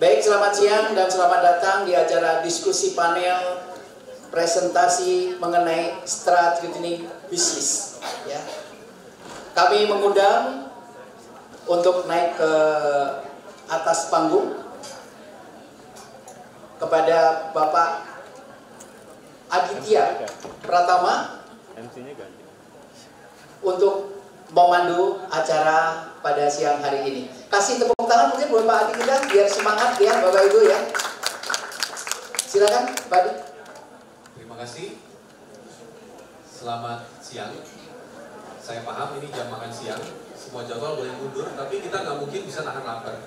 Baik, selamat siang dan selamat datang di acara diskusi panel presentasi mengenai strategi bisnis. Ya. Kami mengundang untuk naik ke atas panggung kepada Bapak Aditya Pratama untuk memandu acara pada siang hari ini. Kasih tepuk tangan mungkin buat Pak Aditya biar semangat ya Bapak Ibu ya. Silakan Pak Adi. Terima kasih. Selamat siang. Saya paham ini jam makan siang, semua jadwal boleh mundur, tapi kita nggak mungkin bisa nahan lapar.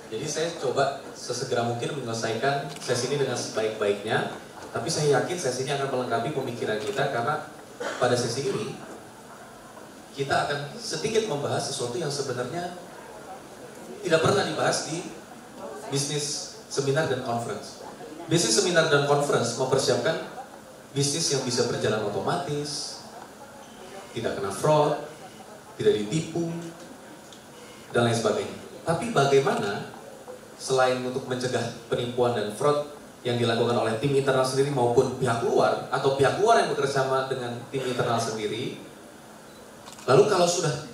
Jadi saya coba sesegera mungkin menyelesaikan sesi ini dengan sebaik-baiknya, tapi saya yakin sesi ini akan melengkapi pemikiran kita karena pada sesi ini kita akan sedikit membahas sesuatu yang sebenarnya tidak pernah dibahas di bisnis seminar dan conference. Bisnis seminar dan conference mempersiapkan bisnis yang bisa berjalan otomatis, tidak kena fraud, tidak ditipu, dan lain sebagainya. Tapi bagaimana selain untuk mencegah penipuan dan fraud yang dilakukan oleh tim internal sendiri maupun pihak luar, atau pihak luar yang bekerjasama dengan tim internal sendiri, lalu kalau sudah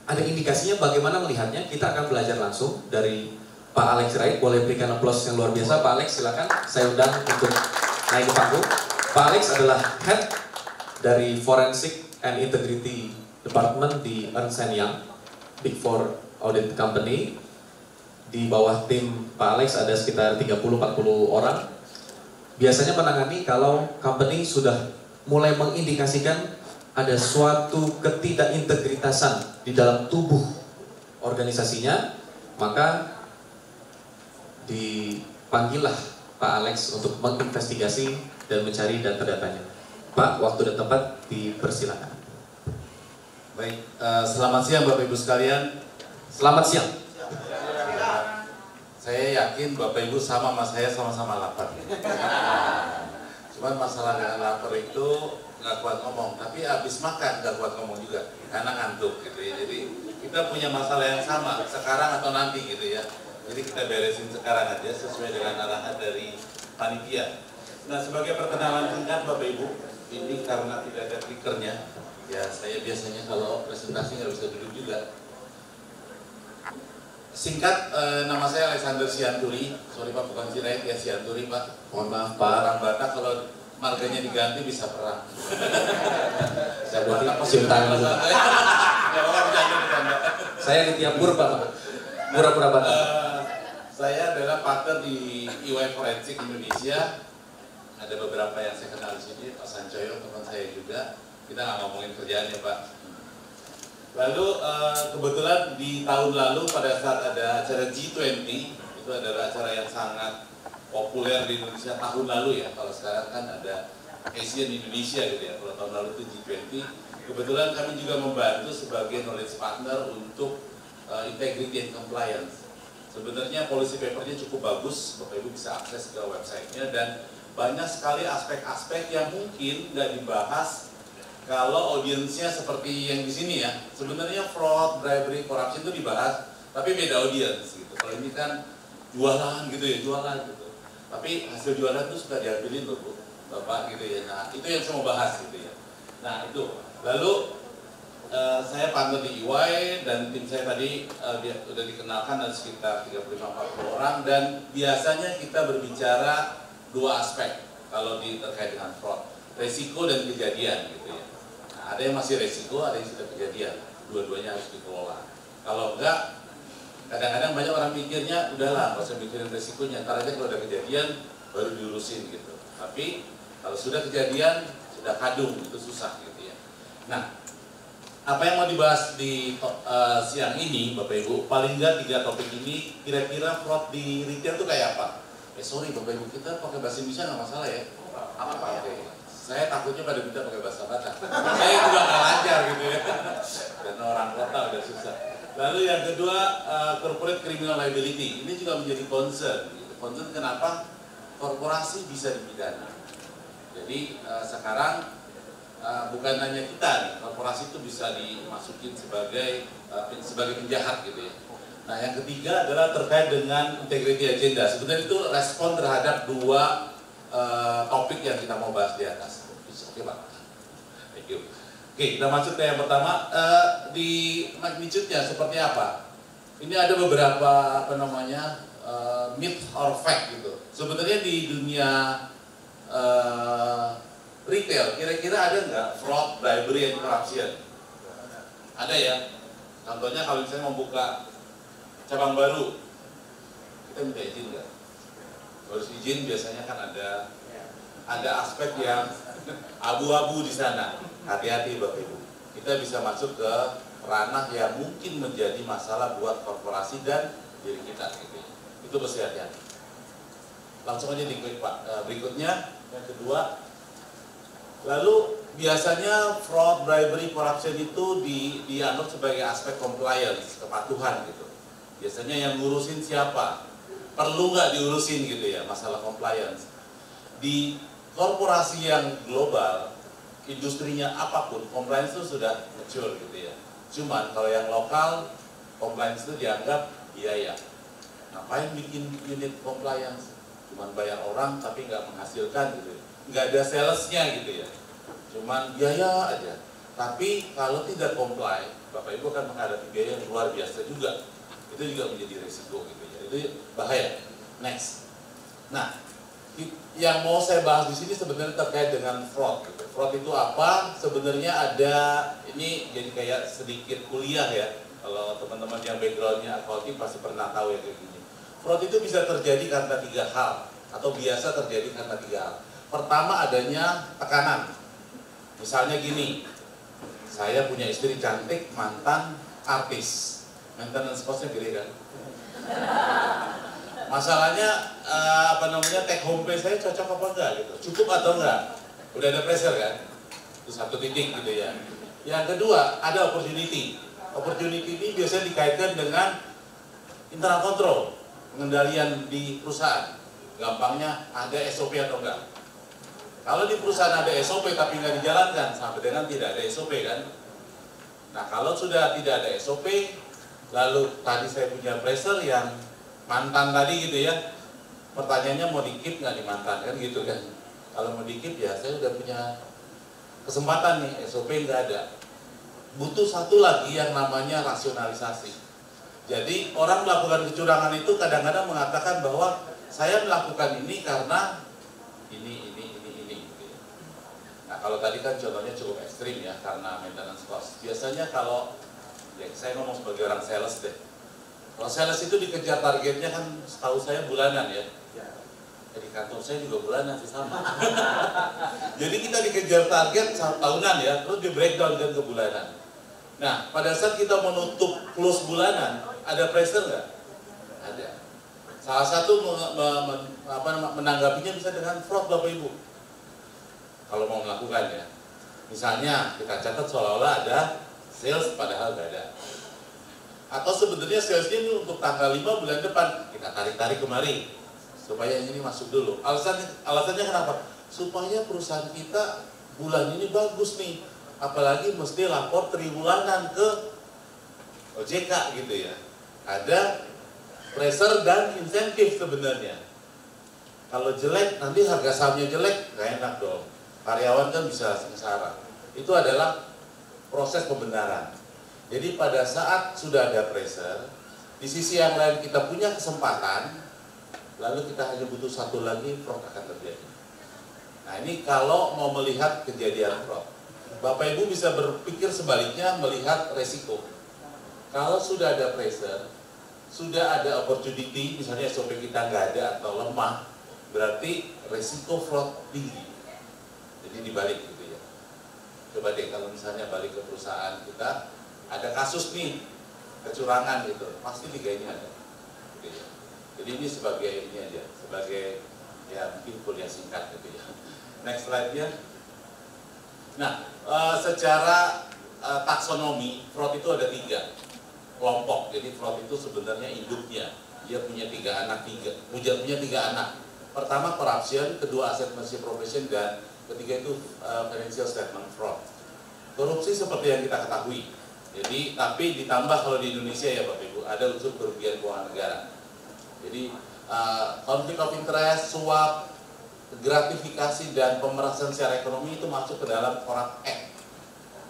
ada indikasinya bagaimana melihatnya, kita akan belajar langsung dari Pak Alex Wright. Boleh berikan applause yang luar biasa. Pak Alex silakan, saya undang untuk naik ke panggung. Pak Alex adalah head dari Forensic and Integrity Department di Ernst & Young, Big Four Audit Company. Di bawah tim Pak Alex ada sekitar 30-40 orang. Biasanya menangani kalau company sudah mulai mengindikasikan ada suatu ketidakintegritasan di dalam tubuh organisasinya, maka dipanggillah Pak Alex untuk menginvestigasi dan mencari data-datanya. Pak, waktu dan tempat dipersilakan. Baik, selamat siang Bapak Ibu sekalian. Selamat siang. Saya yakin Bapak Ibu sama saya sama-sama lapar. Cuman masalah dengan lapar itu nggak kuat ngomong, tapi habis makan nggak kuat ngomong juga, karena ngantuk gitu ya. Jadi kita punya masalah yang sama, sekarang atau nanti gitu ya. Jadi kita beresin sekarang aja sesuai dengan arahan dari panitia. Nah, sebagai perkenalan singkat Bapak Ibu, ini karena tidak ada clickernya, ya saya biasanya kalau presentasi nggak bisa duduk juga. Singkat, nama saya Alexander Sianturi. Sorry Pak, bukan Sirait ya, Sianturi Pak. Mohon maaf Pak, orang Batak kalau marganya diganti bisa perang. Saya Batak Cium-tangan dulu. Saya Aditya Purba Pak, pura-pura Batak. Saya adalah partner di EY Forensik Indonesia. Ada beberapa yang saya kenal di sini, Pak Sancoyo teman saya juga. Kita nggak ngomongin kerjaannya Pak. Lalu kebetulan di tahun lalu pada saat ada acara G20, itu adalah acara yang sangat populer di Indonesia tahun lalu ya. Kalau sekarang kan ada Asian Indonesia gitu ya. Kalau tahun lalu itu G20. Kebetulan kami juga membantu sebagai knowledge partner untuk integrity and compliance. Sebenarnya policy papernya cukup bagus, Bapak Ibu bisa akses ke websitenya, dan banyak sekali aspek-aspek yang mungkin nggak dibahas kalau audiensnya seperti yang di sini ya. Sebenarnya fraud, bribery, corruption itu dibahas, tapi beda audiens gitu. Kalau ini kan jualan gitu ya, jualan gitu. Tapi hasil jualan itu suka diambilin loh Bu, Bapak gitu ya. Nah itu yang saya mau bahas gitu ya. Nah itu, lalu saya partner di EY dan tim saya tadi sudah dikenalkan ada sekitar 35-40 orang, dan biasanya kita berbicara dua aspek kalau terkait dengan fraud, resiko dan kejadian gitu ya. Nah, ada yang masih resiko, ada yang sudah kejadian, dua-duanya harus dikelola. Kalau enggak, kadang-kadang banyak orang mikirnya udahlah nggak usah mikirin resikonya, ntar aja kalau udah kejadian baru diurusin gitu. Tapi kalau sudah kejadian, sudah kadung, itu susah gitu ya. Nah, apa yang mau dibahas di siang ini Bapak Ibu, paling nggak 3 topik ini, kira-kira fraud di retail itu kayak apa? Sorry Bapak Ibu, kita pakai bahasa Indonesia nggak masalah ya? Apa? Oke. Saya takutnya pada kita pakai bahasa Batak. Saya juga nggak lancar gitu ya. Dan orang kota udah susah. Lalu yang kedua, corporate criminal liability. Ini juga menjadi concern. Concern kenapa korporasi bisa dipidana. Jadi sekarang bukan hanya kita nih, korporasi itu bisa dimasukin sebagai penjahat gitu ya. Nah, yang ketiga adalah terkait dengan integrity agenda. Sebenarnya itu respon terhadap dua topik yang kita mau bahas di atas. Oke, Pak. Thank you. Oke, kita masuk ke yang pertama. Di magnitude-nya seperti apa? Ini ada beberapa myth or fact gitu. Sebenarnya di dunia retail, kira-kira ada nggak fraud, bribery, and corruption? Ada ya. Contohnya kalau misalnya membuka cabang baru, kita minta izin nggak? Harus izin biasanya kan ada aspek yang abu-abu di sana. Hati-hati Bapak Ibu. Kita bisa masuk ke ranah yang mungkin menjadi masalah buat korporasi dan diri kita. Gitu. Itu mesti hati-hati. Langsung aja diklik Pak. Berikutnya yang kedua. Lalu biasanya fraud, bribery, corruption itu dianggap sebagai aspek compliance, kepatuhan gitu. Biasanya yang ngurusin siapa? Perlu nggak diurusin gitu ya, masalah compliance. Di korporasi yang global, industrinya apapun, compliance itu sudah mature gitu ya. Cuman kalau yang lokal, compliance itu dianggap biaya. Ngapain bikin unit compliance? Cuman bayar orang tapi nggak menghasilkan gitu ya. Nggak ada salesnya gitu ya. Cuman biaya aja. Tapi kalau tidak comply, Bapak Ibu akan menghadapi biaya yang luar biasa juga. Itu juga menjadi risiko gitu ya. Itu bahaya. Next. Nah, yang mau saya bahas di sini sebenarnya terkait dengan fraud. Gitu. Fraud itu apa? Sebenarnya ada, ini jadi kayak sedikit kuliah ya. Kalau teman-teman yang backgroundnya accounting pasti pernah tahu ya kayak gini. Fraud itu bisa terjadi karena 3 hal atau biasa terjadi karena 3 hal. Pertama adanya tekanan. Misalnya gini, saya punya istri cantik, mantan artis. Maintenance cost-nya gede kan? Masalahnya take home pay saya cocok apa enggak gitu, cukup atau enggak, udah ada pressure kan, itu satu titik gitu ya. Yang kedua ada opportunity ini biasanya dikaitkan dengan internal control, pengendalian di perusahaan. Gampangnya ada SOP atau enggak. Kalau di perusahaan ada SOP tapi nggak dijalankan, sampai dengan tidak ada SOP kan. Nah kalau sudah tidak ada SOP, lalu tadi saya punya pressure yang mantan tadi gitu ya, pertanyaannya mau di-keep nggak di mantan kan gitu kan. Kalau mau di-keep ya saya udah punya kesempatan nih, SOP nggak ada. Butuh satu lagi yang namanya rasionalisasi. Jadi orang melakukan kecurangan itu kadang-kadang mengatakan bahwa saya melakukan ini karena ini. Gitu ya. Nah kalau tadi kan contohnya cukup ekstrim ya, karena maintenance cost. Biasanya kalau, ya saya ngomong sebagai orang sales deh. Kalau sales itu dikejar targetnya kan setahu saya bulanan ya. Jadi kantor saya juga bulanan sih sama. Jadi kita dikejar target tahunan ya, terus di breakdown kan ke bulanan. Nah pada saat kita menutup close bulanan, ada pressure nggak? Ada. Salah satu menanggapinya bisa dengan fraud Bapak Ibu. Kalau mau melakukan ya. Misalnya kita catat seolah-olah ada sales padahal nggak ada. Atau sebenarnya salesnya ini untuk tanggal 5 bulan depan, kita tarik-tarik kemari supaya ini masuk dulu. Alasannya kenapa? Supaya perusahaan kita bulan ini bagus nih, apalagi mesti lapor triwulan ke OJK gitu ya. Ada pressure dan insentif sebenarnya. Kalau jelek, nanti harga sahamnya jelek, nggak enak dong. Karyawan kan bisa sengsara. Itu adalah proses pembenaran. Jadi pada saat sudah ada pressure, di sisi yang lain kita punya kesempatan, lalu kita hanya butuh satu lagi, fraud akan terjadi. Nah ini kalau mau melihat kejadian fraud, Bapak Ibu bisa berpikir sebaliknya, melihat resiko. Kalau sudah ada pressure, sudah ada opportunity, misalnya SOP kita nggak ada atau lemah, berarti resiko fraud tinggi. Jadi dibalik gitu ya. Coba deh kalau misalnya balik ke perusahaan kita, ada kasus nih kecurangan gitu, pasti 3 ini ada. Gitu ya. Jadi ini sebagai ini aja, sebagai ya mungkin kuliah singkat gitu ya. Next slide-nya. Nah, secara taksonomi fraud itu ada 3 kelompok. Jadi fraud itu sebenarnya induknya, dia punya 3 anak, punya 3 anak. Pertama corruption, kedua asset misappropriation, dan ketiga itu financial statement fraud. Korupsi seperti yang kita ketahui. Jadi tapi ditambah kalau di Indonesia ya Bapak Ibu ada unsur kerugian keuangan negara. Jadi konflik of interest, suap, gratifikasi dan pemerasan secara ekonomi itu masuk ke dalam Koran Act,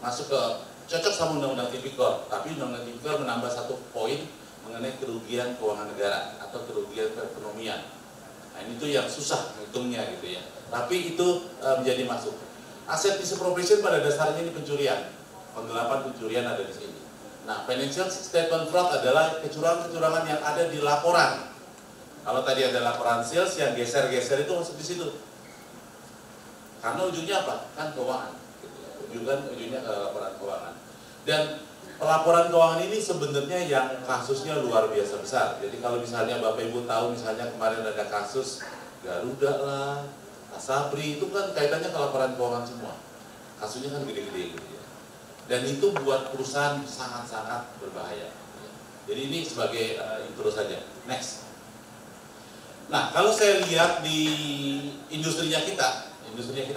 masuk ke cocok sama Undang-Undang Tipikor, tapi Undang-Undang Tipikor menambah satu poin mengenai kerugian keuangan negara atau kerugian perekonomian. Nah ini tuh yang susah hitungnya gitu ya. Tapi itu menjadi masuk. Asset misappropriation pada dasarnya ini pencurian, penggelapan pencurian ada di sini. Nah financial statement fraud adalah kecurangan-kecurangan yang ada di laporan. Kalau tadi ada laporan sales yang geser-geser itu masuk di situ. Karena ujungnya apa? Kan keuangan. Ujungnya ke laporan keuangan. Dan pelaporan keuangan ini sebenarnya yang kasusnya luar biasa besar. Jadi kalau misalnya Bapak Ibu tahu misalnya kemarin ada kasus Garuda lah, Asabri, itu kan kaitannya ke laporan keuangan semua. Kasusnya kan gede-gede gitu ya. Dan itu buat perusahaan sangat-sangat berbahaya. Jadi ini sebagai intro saja. Next. Nah, kalau saya lihat di industrinya kita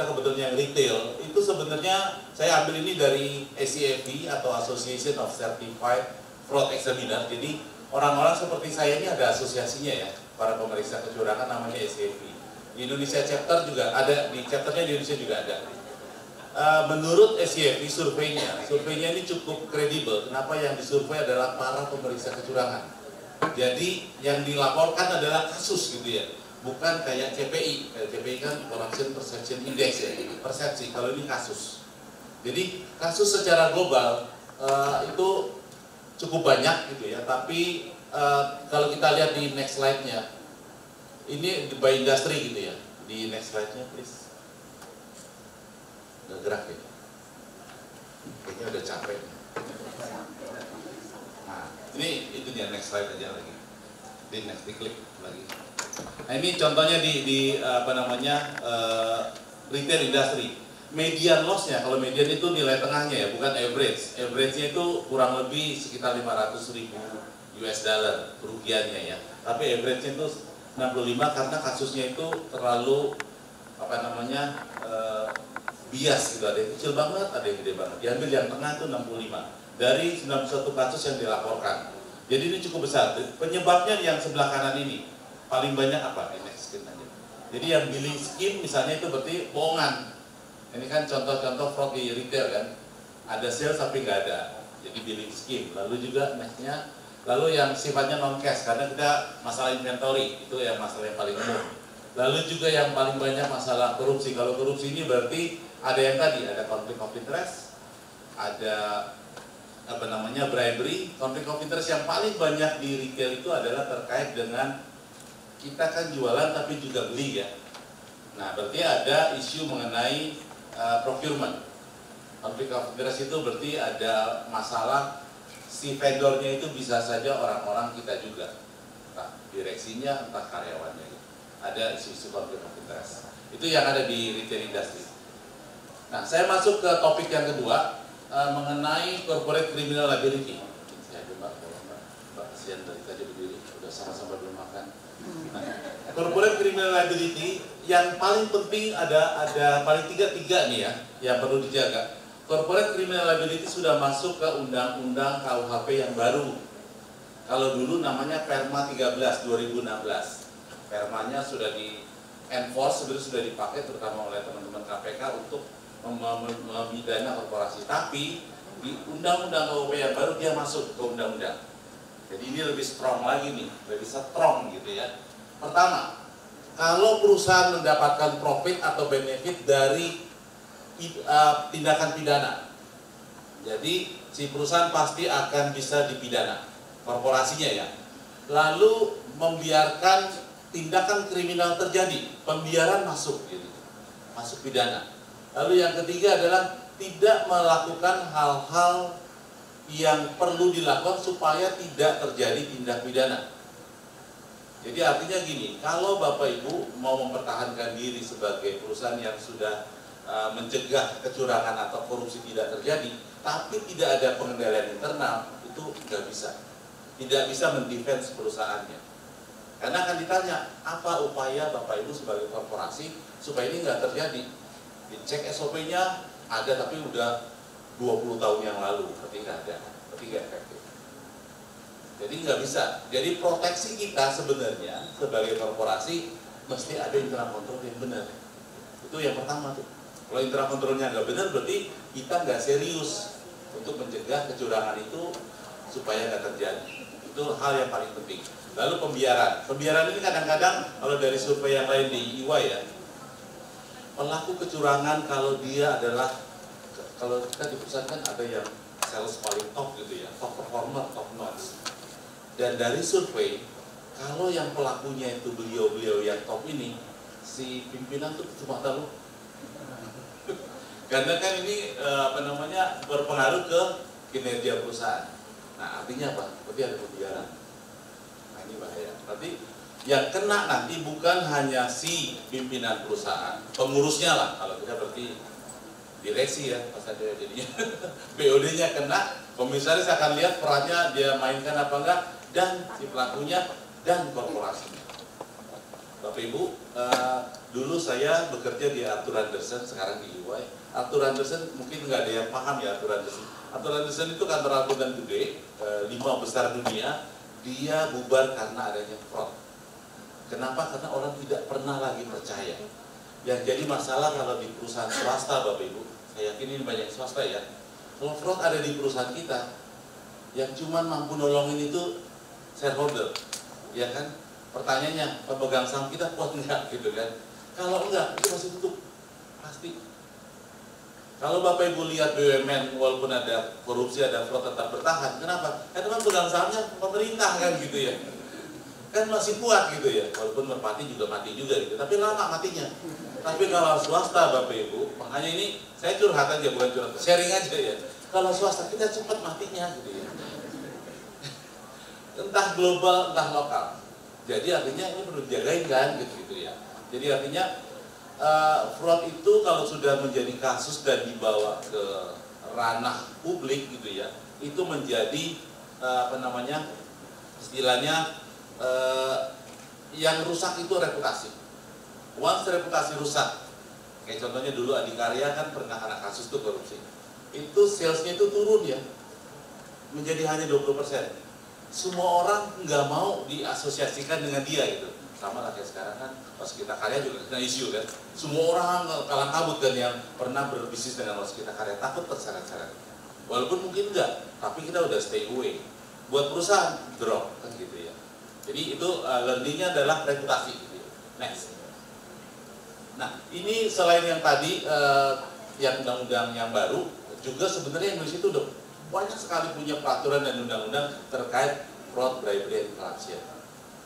kebetulan yang retail, itu sebenarnya saya ambil ini dari ACFE atau Association of Certified Fraud Examiner. Jadi orang-orang seperti saya ini ada asosiasinya ya, para pemeriksa kecurangan namanya ACFE. Di Indonesia chapter juga ada, di chapternya di Indonesia juga ada. Menurut ACFE surveinya ini cukup kredibel. Kenapa? Yang disurvei adalah para pemeriksa kecurangan. Jadi yang dilaporkan adalah kasus gitu ya, bukan kayak CPI. CPI kan Corruption Perception Index ya, persepsi. Kalau ini kasus. Jadi kasus secara global itu cukup banyak gitu ya. Tapi kalau kita lihat di next slide-nya, ini by industry gitu ya. Di next slide-nya please. Udah gerak ya. Kayaknya udah capek. Ini itu dia, next slide aja lagi. Di next, diklik lagi. Nah ini contohnya di retail industry. Median loss-nya, kalau median itu nilai tengahnya ya, bukan average. Average-nya itu kurang lebih sekitar 500.000 US dollar kerugiannya ya. Tapi average-nya itu 65 karena kasusnya itu terlalu bias gitu. Ada yang kecil banget, ada yang gede banget. Diambil yang tengah itu 65. Dari 91 kasus yang dilaporkan. Jadi ini cukup besar. Penyebabnya yang sebelah kanan ini paling banyak apa? Next screen aja. Jadi yang billing scheme misalnya itu berarti bohongan. Ini kan contoh-contoh fraud di retail kan. Ada sales tapi nggak ada. Jadi billing scheme. Lalu juga nextnya, lalu yang sifatnya non cash karena kita masalah inventory itu yang masalah yang paling umum. Lalu juga yang paling banyak masalah korupsi. Kalau korupsi ini berarti ada yang tadi, ada conflict of interest, ada bribery. Conflict of interest yang paling banyak di retail itu adalah terkait dengan kita kan jualan tapi juga beli ya. Nah berarti ada isu mengenai procurement. Conflict of interest itu berarti ada masalah si vendornya itu bisa saja orang-orang kita juga, entah direksinya, entah karyawannya. Ada isu-isu conflict of interest. Itu yang ada di retail industry. Nah saya masuk ke topik yang kedua. Mengenai corporate criminal liability. Saya coba Mbak kasihan dari tadi berdiri, udah sama-sama belum makan. Nah, corporate criminal liability yang paling penting ada paling tiga nih ya, yang perlu dijaga. Corporate criminal liability sudah masuk ke undang-undang KUHP yang baru. Kalau dulu namanya Perma 13 2016. Permanya sudah di enforce, sebenarnya sudah dipakai terutama oleh teman-teman KPK untuk memidana korporasi, tapi di undang-undang KUHP yang baru dia masuk ke undang-undang. Jadi ini lebih strong lagi nih, lebih strong gitu ya. Pertama, kalau perusahaan mendapatkan profit atau benefit dari tindakan pidana, jadi si perusahaan pasti akan bisa dipidana, korporasinya ya. Lalu membiarkan tindakan kriminal terjadi, pembiaran masuk gitu, masuk pidana. Lalu yang ketiga adalah tidak melakukan hal-hal yang perlu dilakukan supaya tidak terjadi tindak pidana. Jadi artinya gini, kalau Bapak Ibu mau mempertahankan diri sebagai perusahaan yang sudah mencegah kecurangan atau korupsi tidak terjadi, tapi tidak ada pengendalian internal, itu nggak bisa. Tidak bisa mendefense perusahaannya. Karena akan ditanya, apa upaya Bapak Ibu sebagai korporasi supaya ini nggak terjadi? Dicek SOP-nya ada tapi udah 20 tahun yang lalu, berarti nggak ada, berarti nggak efektif. Jadi nggak bisa. Jadi proteksi kita sebenarnya sebagai korporasi mesti ada internal control yang benar. Itu yang pertama tuh. Kalau internal controlnya nggak benar, berarti kita nggak serius untuk mencegah kecurangan itu supaya nggak terjadi. Itu hal yang paling penting. Lalu pembiaran. Pembiaran ini kadang-kadang kalau dari survei yang lain di EY ya, pelaku kecurangan kalau dia adalah, kalau kita di perusahaan kan ada yang sales paling top gitu ya, top performer, top notch. Dan dari survei, kalau yang pelakunya itu beliau-beliau yang top ini, si pimpinan tuh cuma tahu. Karena kan ini berpengaruh ke kinerja perusahaan. Nah artinya apa? Berarti ada pembiaran. Nah ini bahaya. Berarti yang kena nanti bukan hanya si pimpinan perusahaan, pengurusnya lah. Kalau kita berarti direksi ya, pas ada jadinya BOD-nya kena, komisaris akan lihat perannya dia mainkan apa enggak, dan si pelakunya dan korporasinya. Bapak Ibu, dulu saya bekerja di Arthur Andersen, sekarang di EY. Arthur Andersen mungkin nggak ada yang paham ya Arthur Andersen. Arthur Andersen itu kantor akuntan gede, 5 besar dunia. Dia bubar karena adanya fraud. Kenapa? Karena orang tidak pernah lagi percaya. Yang jadi masalah kalau di perusahaan swasta, Bapak Ibu, saya yakin ini banyak swasta ya. Kalau fraud ada di perusahaan kita, yang cuma mampu nolongin itu shareholder, ya kan? Pertanyaannya, pemegang saham kita kuat enggak gitu kan? Kalau enggak, itu masih tutup, pasti. Kalau Bapak Ibu lihat BUMN, walaupun ada korupsi, ada fraud tetap bertahan, kenapa? Karena pemegang sahamnya pemerintah kan gitu ya. Kan masih kuat gitu ya, walaupun merpati juga mati juga gitu, tapi lama matinya. Tapi kalau swasta Bapak Ibu, makanya ini saya curhat aja, bukan curhat, sharing aja ya. Kalau swasta kita cepat matinya gitu ya. Entah global, entah lokal. Jadi artinya ini perlu dijagain kan gitu ya. Jadi artinya fraud itu kalau sudah menjadi kasus dan dibawa ke ranah publik gitu ya, itu menjadi istilahnya yang rusak itu reputasi. Once reputasi rusak, kayak contohnya dulu Adikarya kan pernah kena kasus tuh korupsi. Itu salesnya itu turun ya, menjadi hanya 20%. Semua orang nggak mau diasosiasikan dengan dia gitu. Sama lah kayak sekarang kan, Waskita Karya juga kena isu kan. Semua orang kalang kabut kan yang pernah berbisnis dengan Waskita Karya, takut terseret-seret. Walaupun mungkin enggak, tapi kita udah stay away. Buat perusahaan, drop kan gitu ya. Jadi itu learningnya adalah reputasi gitu. Next. Nah ini selain yang tadi yang undang-undang yang baru, juga sebenarnya Indonesia itu udah banyak sekali punya peraturan dan undang-undang terkait fraud, bribery, and corruption.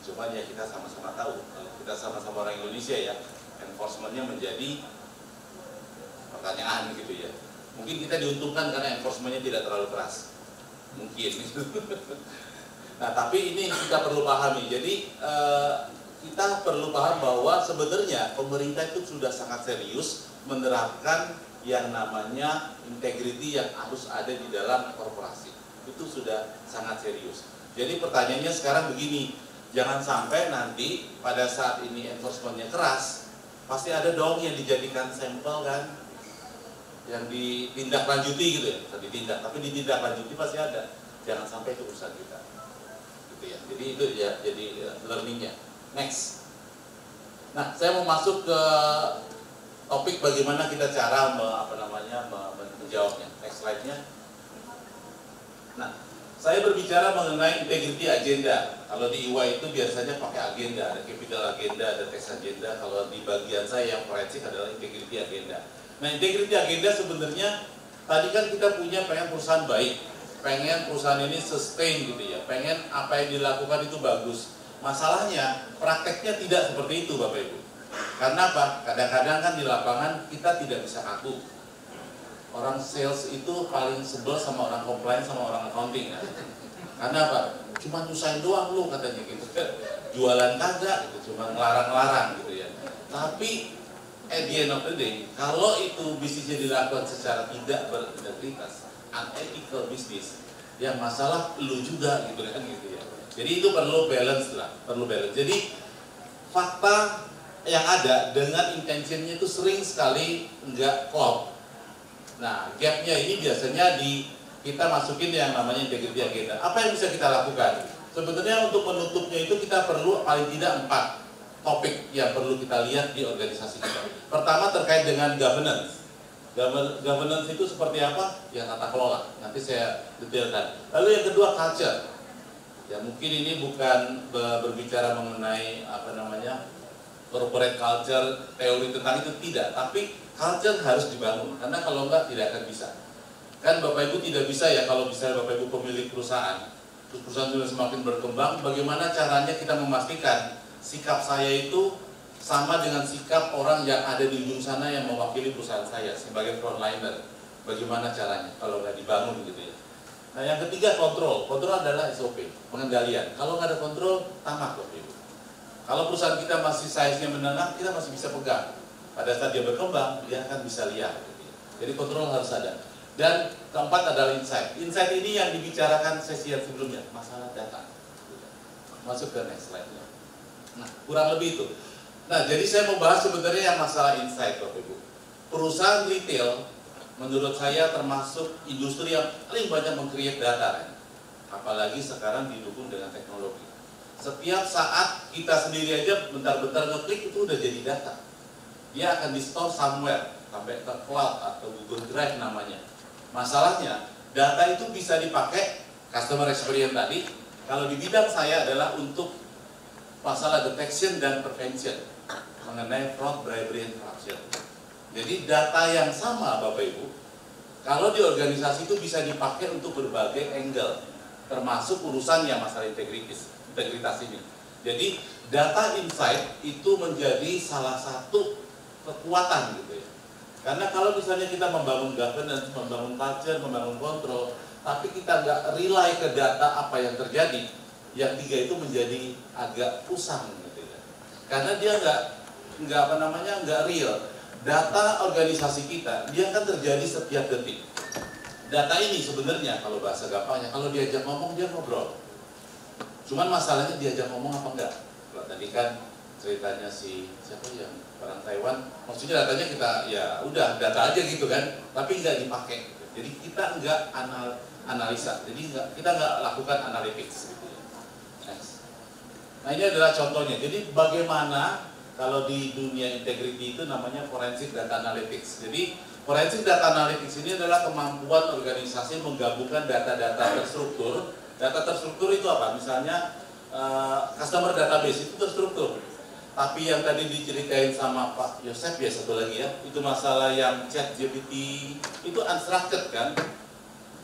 Cuman ya kita sama-sama tahu, kita sama-sama orang Indonesia ya, enforcement-nya menjadi pertanyaan gitu ya. Mungkin kita diuntungkan karena enforcement-nya tidak terlalu keras, mungkin. Nah tapi ini kita perlu pahami. Jadi kita perlu paham bahwa sebenarnya pemerintah itu sudah sangat serius menerapkan yang namanya integriti yang harus ada di dalam korporasi. Itu sudah sangat serius. Jadi pertanyaannya sekarang begini, jangan sampai nanti pada saat ini enforcement-nya keras, pasti ada dong yang dijadikan sampel kan, yang ditindaklanjuti gitu ya, ditindak, tapi ditindaklanjuti pasti ada. Jangan sampai itu urusan kita, gitu ya. Jadi itu ya, jadi learningnya. Next. Nah, saya mau masuk ke topik bagaimana kita cara menjawabnya. Next slide-nya. Nah, saya berbicara mengenai integrity agenda. Kalau di EY itu biasanya pakai agenda, ada capital agenda, ada tax agenda. Kalau di bagian saya yang forensik adalah integrity agenda. Nah, integrity agenda sebenarnya tadi kan kita punya pengen perusahaan baik, pengen perusahaan ini sustain gitu ya, pengen apa yang dilakukan itu bagus. Masalahnya prakteknya tidak seperti itu Bapak Ibu. Karena apa? Kadang-kadang kan di lapangan kita tidak bisa kaku. Orang sales itu paling sebel sama orang compliance sama orang accounting kan? Karena apa? Cuma nyusahin doang lu katanya gitu. Jualan kagak gitu, cuma ngelarang-larang gitu ya. Tapi at the end of the day, kalau itu bisnisnya dilakukan secara tidak berintegritas, unethical business, yang masalah lu juga gitu kan gitu ya. Jadi itu perlu balance lah, perlu balance. Jadi fakta yang ada dengan intentionnya itu sering sekali nggak klop. Nah, gapnya ini biasanya kita masukin yang namanya integrity agenda. Apa yang bisa kita lakukan? Sebetulnya untuk menutupnya itu kita perlu paling tidak 4 topik yang perlu kita lihat di organisasi kita. Pertama terkait dengan governance. Governance itu seperti apa? Ya tata kelola. Nanti saya detailkan. Lalu yang kedua culture. Ya mungkin ini bukan berbicara mengenai corporate culture, teori tentang itu tidak. Tapi culture harus dibangun. Karena kalau enggak tidak akan bisa. Kan Bapak Ibu tidak bisa ya kalau misalnya Bapak Ibu pemilik perusahaan, terus perusahaan sudah semakin berkembang, bagaimana caranya kita memastikan sikap saya itu sama dengan sikap orang yang ada di ujung sana yang mewakili perusahaan saya sebagai frontliner. Bagaimana caranya kalau nggak dibangun gitu ya. Nah yang ketiga kontrol. Kontrol adalah SOP, pengendalian. Kalau nggak ada kontrol, tamak Bapak Ibu. Kalau perusahaan kita masih size-nya menengah, kita masih bisa pegang. Pada saat dia berkembang, dia akan bisa lihat. Gitu ya. Jadi kontrol harus ada. Dan keempat adalah insight. Insight ini yang dibicarakan sesi yang sebelumnya, masalah data. Masuk ke next slide-nya. Nah, kurang lebih itu. Nah, jadi saya mau bahas sebenarnya yang masalah insight, Bapak Ibu. Perusahaan retail, menurut saya termasuk industri yang paling banyak meng-create data, kan? Apalagi sekarang didukung dengan teknologi. Setiap saat kita sendiri aja bentar-bentar ngeklik itu udah jadi data. Dia akan di-store somewhere, sampai ke cloud atau Google Drive namanya. Masalahnya, data itu bisa dipakai customer experience tadi. Kalau di bidang saya adalah untuk masalah detection dan prevention mengenai fraud, bribery, and corruption. Jadi data yang sama Bapak Ibu, kalau di organisasi itu bisa dipakai untuk berbagai angle, termasuk urusan yang masalah integritas ini. Jadi data insight itu menjadi salah satu kekuatan gitu ya. Karena kalau misalnya kita membangun governance, membangun culture, membangun kontrol, tapi kita nggak rely ke data apa yang terjadi, yang tiga itu menjadi agak pusang gitu ya. Karena dia nggak real. Data organisasi kita, dia kan terjadi setiap detik. Data ini sebenarnya kalau bahasa gampangnya, kalau diajak ngomong dia ngobrol. Cuman masalahnya diajak ngomong apa enggak? Kalau tadi kan ceritanya siapa yang orang Taiwan, maksudnya datanya kita ya udah data aja gitu kan, tapi nggak dipakai. Jadi kita nggak analisa, jadi kita nggak lakukan analytics gitu ya. Next. Nah ini adalah contohnya. Jadi bagaimana kalau di dunia integrity itu namanya forensic data analytics. Jadi forensic data analytics ini adalah kemampuan organisasi menggabungkan data-data terstruktur. Data terstruktur itu apa? Misalnya customer database itu terstruktur. Tapi yang tadi diceritain sama Pak Yosef ya satu lagi ya, itu masalah yang ChatGPT itu unstructured kan.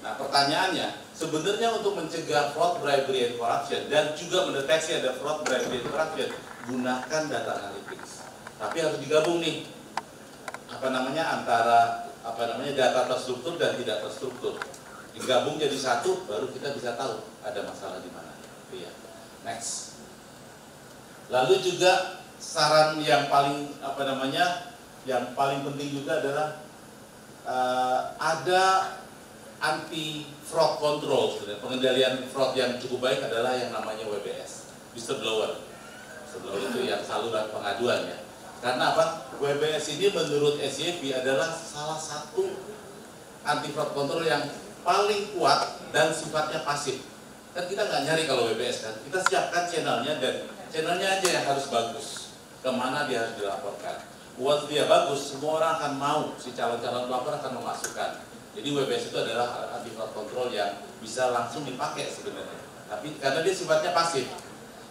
Nah pertanyaannya, sebenarnya untuk mencegah fraud, bribery, and corruption dan juga mendeteksi ada fraud, bribery, and corruption, gunakan data analytics. Tapi harus digabung nih, antara data terstruktur dan tidak terstruktur. Digabung jadi satu, baru kita bisa tahu ada masalah di mana. Ya. Next. Lalu juga saran yang paling yang paling penting juga adalah ada anti fraud control. Pengendalian fraud yang cukup baik adalah yang namanya WBS, whistleblower. Whistleblower itu yang saluran pengaduan ya. Karena apa? WBS ini menurut SYP adalah salah satu anti fraud control yang paling kuat dan sifatnya pasif. Kan kita nggak nyari kalau WBS kan, kita siapkan channelnya dan channelnya aja yang harus bagus. Kemana dia harus dilaporkan. Buat dia bagus, semua orang akan mau, si calon-calon pelapor akan memasukkan. Jadi WBS itu adalah anti fraud control yang bisa langsung dipakai sebenarnya. Tapi karena dia sifatnya pasif.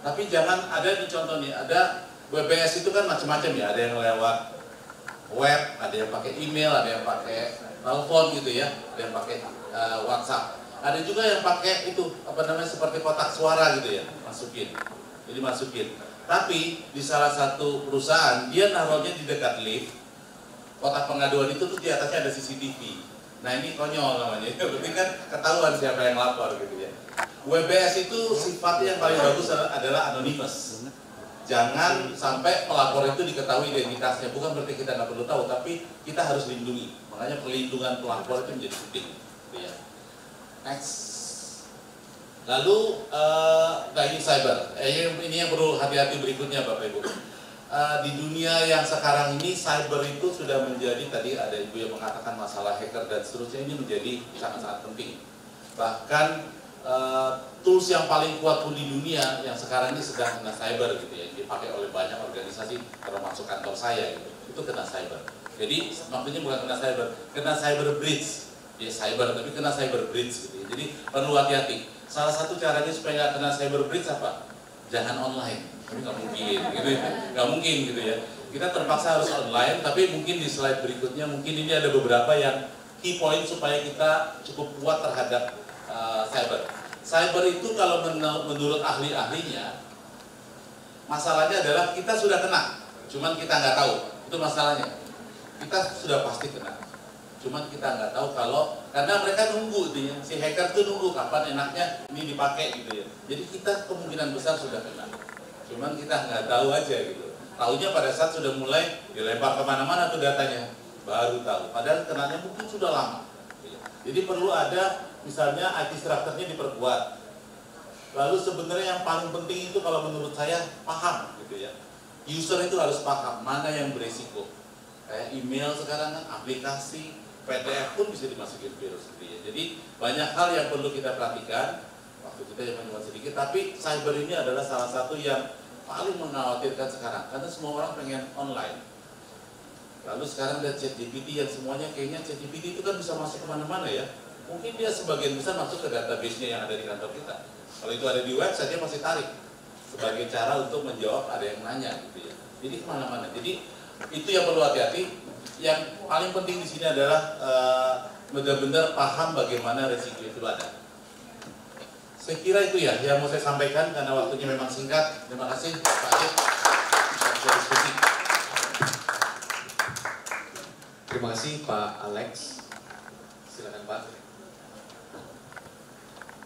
Tapi jangan ada di contoh nih, ada WBS itu kan macam-macam ya, ada yang lewat web, ada yang pakai email, ada yang pakai telepon gitu ya, ada yang pakai WhatsApp. Ada juga yang pakai itu seperti kotak suara gitu ya, masukin. Jadi masukin. Tapi di salah satu perusahaan dia naruhnya di dekat lift. Kotak pengaduan itu tuh di atasnya ada CCTV. Nah ini konyol namanya. Berarti kan ketahuan siapa yang lapor gitu ya. WBS itu sifatnya yang paling bagus adalah anonymous. Jangan sampai pelapor itu diketahui identitasnya. Bukan berarti kita nggak perlu tahu, tapi kita harus lindungi. Makanya perlindungan pelapor itu menjadi penting. Gitu ya. Next. Lalu, ini cyber. Ini yang perlu hati-hati berikutnya Bapak Ibu. Di dunia yang sekarang ini, cyber itu sudah menjadi, tadi ada Ibu yang mengatakan masalah hacker dan seterusnya, ini menjadi sangat-sangat penting. Bahkan tools yang paling kuat pun di dunia yang sekarang ini sedang kena cyber gitu ya, dipakai oleh banyak organisasi termasuk kantor saya gitu, itu kena cyber. Jadi maksudnya bukan kena cyber breach, ya cyber tapi kena cyber breach gitu ya. Jadi perlu hati-hati. Salah satu caranya supaya nggak kena cyber breach apa? Jangan online. Tapi nggak mungkin gitu ya, nggak mungkin gitu ya. Kita terpaksa harus online, tapi mungkin di slide berikutnya mungkin ini ada beberapa yang key point supaya kita cukup kuat terhadap cyber. Cyber itu kalau menurut ahli-ahlinya, masalahnya adalah kita sudah kena, cuman kita nggak tahu. Itu masalahnya. Kita sudah pasti kena, cuman kita nggak tahu karena mereka nunggu gitu ya. Si hacker tuh nunggu kapan enaknya ini dipakai gitu ya. Jadi kita kemungkinan besar sudah kena, cuman kita nggak tahu aja gitu. Taunya pada saat sudah mulai dilempar kemana-mana tuh datanya, baru tahu. Padahal kenanya mungkin sudah lama. Jadi perlu ada misalnya IT structure-nya diperkuat. Lalu sebenarnya yang paling penting itu kalau menurut saya paham gitu ya. User itu harus paham mana yang beresiko. Kayak email sekarang kan, aplikasi, PDF pun bisa dimasukin virus gitu ya. Jadi banyak hal yang perlu kita perhatikan. Waktu kita cuma sedikit, tapi cyber ini adalah salah satu yang paling mengkhawatirkan sekarang. Karena semua orang pengen online. Lalu sekarang ada ChatGPT yang semuanya kayaknya ChatGPT itu kan bisa masuk kemana-mana ya. Mungkin dia sebagian besar masuk ke database-nya yang ada di kantor kita. Kalau itu ada di website, dia masih tarik sebagai cara untuk menjawab ada yang nanya gitu ya. Jadi kemana-mana. Jadi itu yang perlu hati-hati. Yang paling penting di sini adalah benar-benar paham bagaimana resiko itu ada. Saya kira itu ya yang mau saya sampaikan karena waktunya memang singkat. Terima kasih Pak Adit. Bisa diskusi. Terima kasih Pak Alex. Silakan Pak.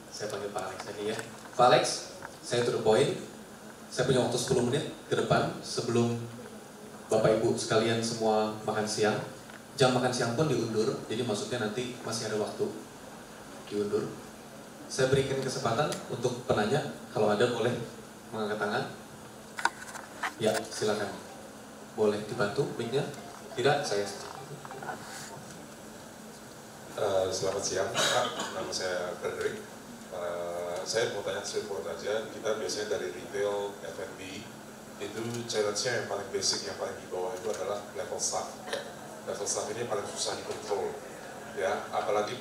Saya panggil Pak Alex tadi ya. Pak Alex, saya to the point. Saya punya waktu 10 menit ke depan sebelum Bapak Ibu sekalian semua makan siang. Jam makan siang pun diundur, jadi maksudnya nanti masih ada waktu diundur. Saya berikan kesempatan untuk penanya, kalau ada boleh mengangkat tangan. Ya, silakan. Boleh dibantu mic-nya? Tidak, saya. Selamat siang, Pak. Nama saya Frederick. Saya mau tanya straightforward aja. Kita biasanya dari retail, F&B, itu challenge-nya yang paling basic, yang paling di bawah itu adalah level staff. Level staff ini paling susah dikontrol, ya. Apalagi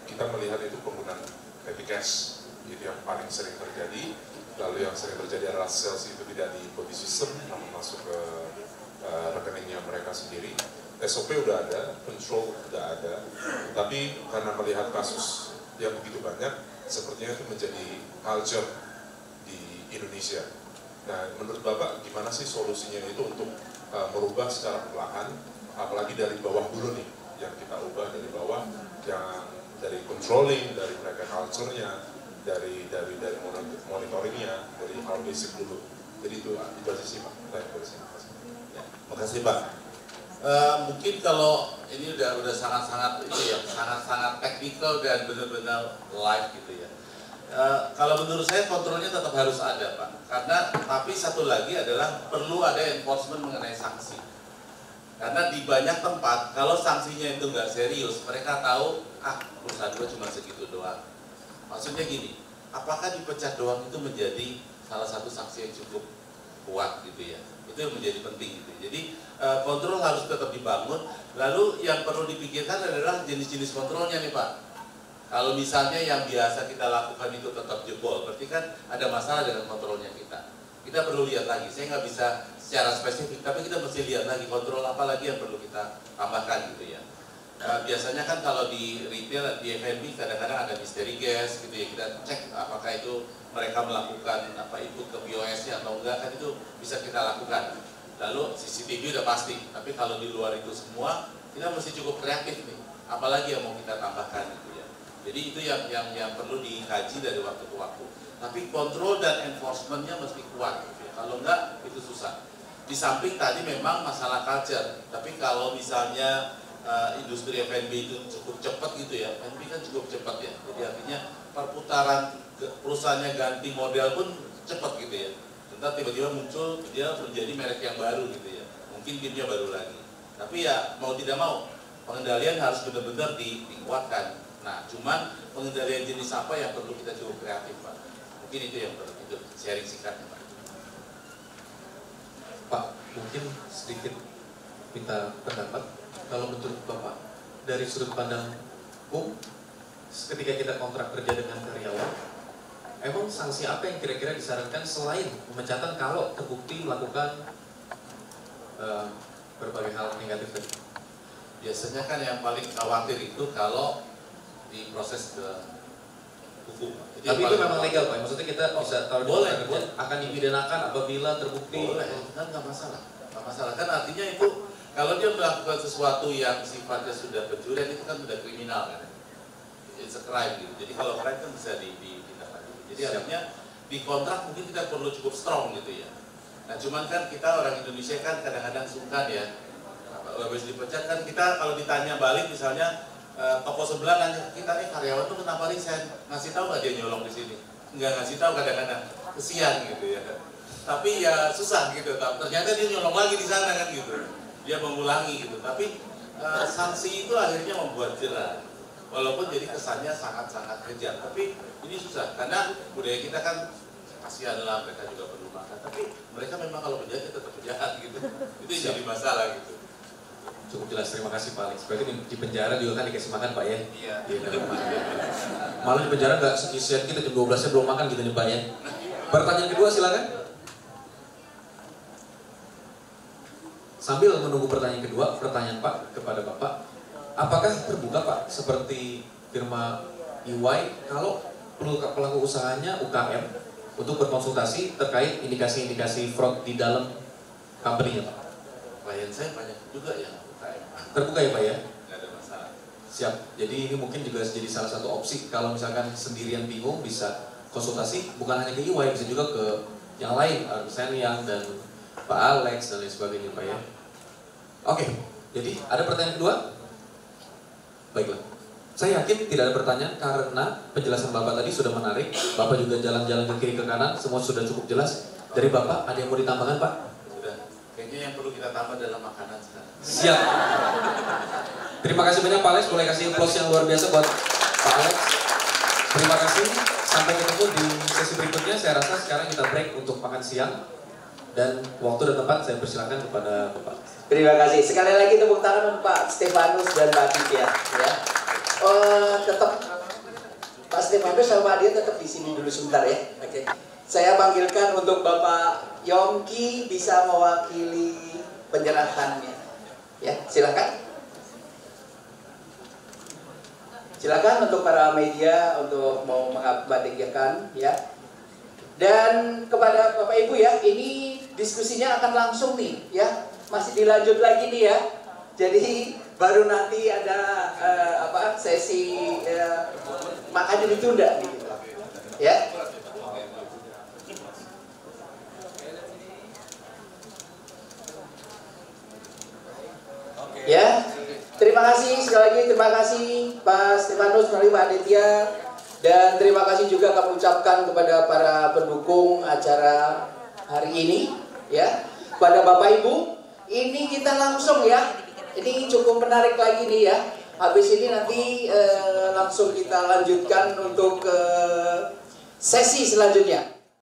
kita melihat itu penggunaan petty cash, itu yang paling sering terjadi. Lalu yang sering terjadi adalah sales itu tidak di body system, namun masuk ke rekeningnya mereka sendiri. SOP udah ada, control udah ada, tapi karena melihat kasus yang begitu banyak, sepertinya itu menjadi culture di Indonesia. Nah, menurut Bapak gimana sih solusinya itu untuk merubah secara perlahan, apalagi dari bawah dulu nih, yang kita ubah dari bawah, yang dari controlling, dari mereka culture-nya, dari monitoringnya, dari hal basic dulu. Jadi itu aja sih Pak. Ya, makasih Pak. Mungkin kalau ini udah sangat-sangat itu ya, sangat-sangat teknikal dan benar-benar live gitu ya. Kalau menurut saya kontrolnya tetap harus ada Pak. Tapi satu lagi adalah perlu ada enforcement mengenai sanksi. Karena di banyak tempat kalau sanksinya itu nggak serius, mereka tahu perusahaan gue cuma segitu doang. Maksudnya gini, apakah dipecat doang itu menjadi salah satu sanksi yang cukup kuat gitu ya? Itu yang menjadi penting gitu. Jadi kontrol harus tetap dibangun. Lalu yang perlu dipikirkan adalah jenis-jenis kontrolnya nih Pak. Kalau misalnya yang biasa kita lakukan itu tetap jebol, berarti kan ada masalah dengan kontrolnya kita. Kita perlu lihat lagi. Saya nggak bisa secara spesifik, tapi kita mesti lihat lagi kontrol apa lagi yang perlu kita tambahkan gitu ya. Biasanya kan kalau di retail, di F&B kadang-kadang ada mystery guest gitu ya. Kita cek apakah itu mereka melakukan input ke POS-nya atau enggak, kan itu bisa kita lakukan. Lalu CCTV udah pasti, tapi kalau di luar itu semua kita mesti cukup kreatif nih. Apalagi yang mau kita tambahkan gitu ya. Jadi itu yang perlu dikaji dari waktu ke waktu. Tapi kontrol dan enforcement-nya mesti kuat gitu ya. Kalau enggak itu susah. Di samping tadi memang masalah culture, tapi kalau misalnya industri F&B itu cukup cepat gitu ya, F&B kan cukup cepat ya. Jadi artinya perputaran perusahaannya ganti model pun cepat gitu ya. Entar tiba-tiba muncul dia menjadi merek yang baru gitu ya. Mungkin timnya baru lagi. Tapi ya mau tidak mau pengendalian harus benar-benar dikuatkan. Nah, cuman pengendalian jenis apa yang perlu kita cukup kreatif Pak. Mungkin itu yang perlu itu sharing singkatnya Pak. Pak, mungkin sedikit minta pendapat. Kalau menurut Bapak, dari sudut pandang hukum, ketika kita kontrak kerja dengan karyawan, emang sanksi apa yang kira-kira disarankan selain pemecatan kalau terbukti melakukan berbagai hal negatif tadi? Biasanya kan yang paling khawatir itu kalau diproses ke hukum. Jadi tapi itu memang legal Pak, maksudnya kita bisa tahu boleh, akan dipidanakan apabila terbukti. Boleh, kan nggak masalah. Nggak masalah, kan artinya itu kalau dia melakukan sesuatu yang sifatnya sudah pencurian itu kan sudah kriminal kan. It's a crime gitu. Jadi kalau crime kan bisa ditindaklanjuti. Jadi artinya di kontrak mungkin kita perlu cukup strong gitu ya. Nah cuman kan kita orang Indonesia kan kadang-kadang sungkan ya. Habis dipecat kan kita kalau ditanya balik misalnya toko sebelah nanya kita nih karyawan tuh kenapa resign, ngasih tahu nggak dia nyolong di sini? Nggak ngasih tahu kadang-kadang, kesian gitu ya. Tapi ya susah gitu. Ternyata dia nyolong lagi di sana kan gitu. Dia mengulangi gitu. Tapi sanksi itu akhirnya membuat jerah. Walaupun jadi kesannya sangat-sangat kejam, tapi ini susah karena budaya kita kan kasihan lah, mereka juga perlu makan. Tapi mereka memang kalau penjahat tetap penjahat gitu. Itu yang jadi masalah gitu. Cukup jelas, terima kasih Pak Alex. Berarti di penjara juga kan dikasih makan Pak ya? Iya. Malah di penjara nggak sekisian kita jam 12-nya belum makan gitu nih Pak ya. Pertanyaan kedua silakan. Sambil menunggu pertanyaan kedua, pertanyaan Pak kepada Bapak. Apakah terbuka Pak seperti firma EY kalau pelaku usahanya UKM untuk berkonsultasi terkait indikasi-indikasi fraud di dalam company-nya Pak? Klien saya banyak juga yang UKM. Terbuka ya Pak ya? Nggak ada masalah. Siap, jadi ini mungkin juga jadi salah satu opsi kalau misalkan sendirian bingung bisa konsultasi bukan hanya ke EY, bisa juga ke yang lain, Arsen yang dan Pak Alex dan lain sebagainya Pak ya. Oke, jadi ada pertanyaan kedua? Baiklah, saya yakin tidak ada pertanyaan karena penjelasan Bapak tadi sudah menarik. Bapak juga jalan-jalan ke kiri ke kanan, semua sudah cukup jelas. Dari Bapak, ada yang mau ditambahkan Pak? Sudah, kayaknya yang perlu kita tambah dalam makanan sekarang. Siap. Terima kasih banyak Pak Alex, boleh kasih applause yang luar biasa buat Pak Alex. Terima kasih, sampai ketemu di sesi berikutnya. Saya rasa sekarang kita break untuk makan siang. Dan waktu dan tempat saya persilakan kepada Bapak. Terima kasih. Sekali lagi tepuk tangan untuk Pak Stefanus dan Mbak Aditya. Ya. Tetap Pak Stefanus sama dia tetap di sini dulu sebentar ya. Oke. Saya panggilkan untuk Bapak Yongki bisa mewakili penyerahannya. Ya, silakan. Silakan untuk para media untuk mau mengabadikan ya. Dan kepada Bapak Ibu ya, ini diskusinya akan langsung nih ya, masih dilanjut lagi nih ya. Jadi baru nanti ada sesi makanya ditunda gitu. Ya. Ya. Terima kasih sekali lagi, terima kasih Pak Stefanus melalui Pak Aditya. Dan terima kasih juga kami ucapkan kepada para pendukung acara hari ini ya. Pada Bapak Ibu, ini kita langsung ya. Ini cukup menarik lagi nih ya. Habis ini nanti langsung kita lanjutkan untuk sesi selanjutnya.